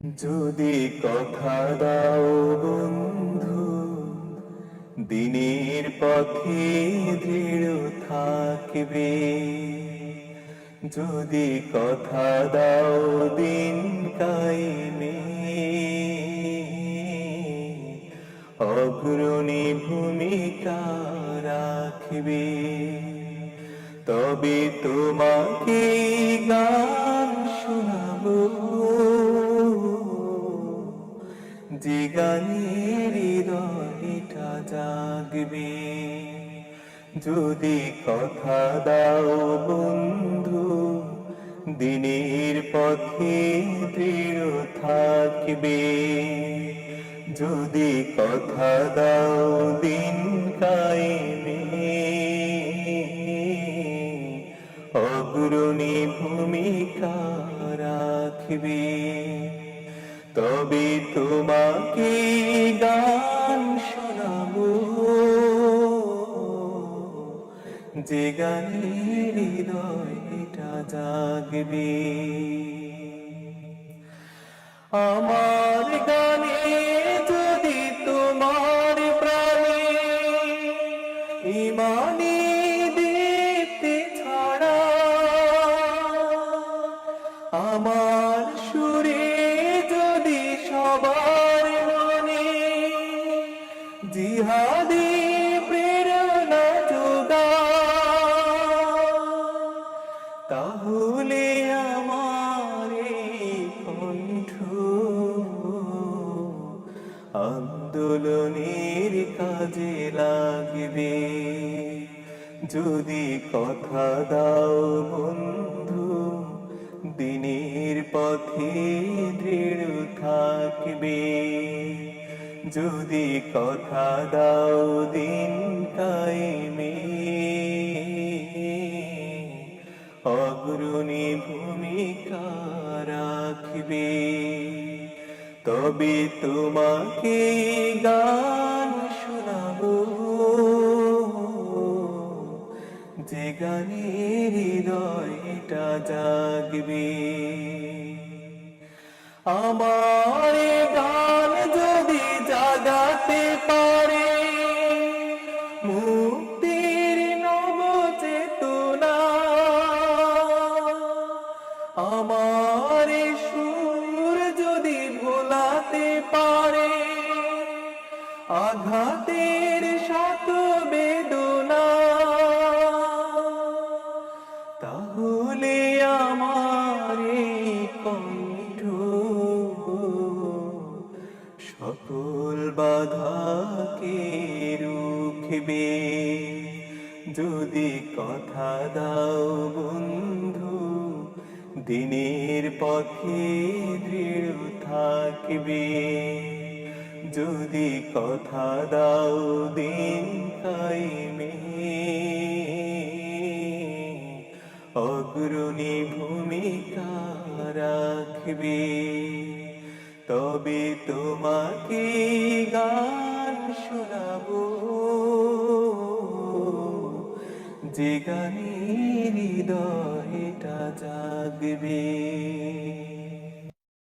যদি কথা দাও বন্ধু, দিনের পথে দৃঢ় থাকবে। যদি কথা দাও দিন কায়েমে, অগ্রণী ভূমিকা রাখবে। তবে তোমাকে গান শোনাবো, যে গানের হৃদয়টা জাগবে। যদি কথা দাও বন্ধু, দিনের পথে দৃঢ় থাকবে। যদি কথা দাও দিন কায়েমে, অগ্রণী ভূমিকা রাখবে। তবে তোমাকে গান শোনাবো, যে গানের হৃদয়টা জাগবে। আমার গানে যদি তোমার প্রাণে ইমানি দীপ্তি ছড়া, আমার সুরে যদি সবার মনে জিহাদি প্রেরণা যোগায়, তাহলে আমার এই কণ্ঠ আন্দোলনের কাজে লাগবে। যদি কথা দাও বন্ধু, দিনের পথে দৃঢ় থাকবে। যদি কথা দাও দিন কায়েমে, অগ্রণী ভূমিকা রাখবে। তবে তোমাকে গান শোনাবো, যে গানের হৃদয়টা জাগবে। আমার গান যদি জাগাতে পারে মুক্তির নব চেতনা, আমার সুর যদি ভোলাতে পারে আঘাতের শত বেদনা, তাহলে আমার এই কণ্ঠ সকল বাধাকে রুখবে। যদি কথা দাও বন্ধু, দিনের পথে দৃঢ় থাকবে। যদি কথা দাও দিন কায়েমে, অগ্রণী ভূমিকা রাখবে। তবে তোমাকে গান শোনাবো, যে গানের হৃদয়টা জাগবে।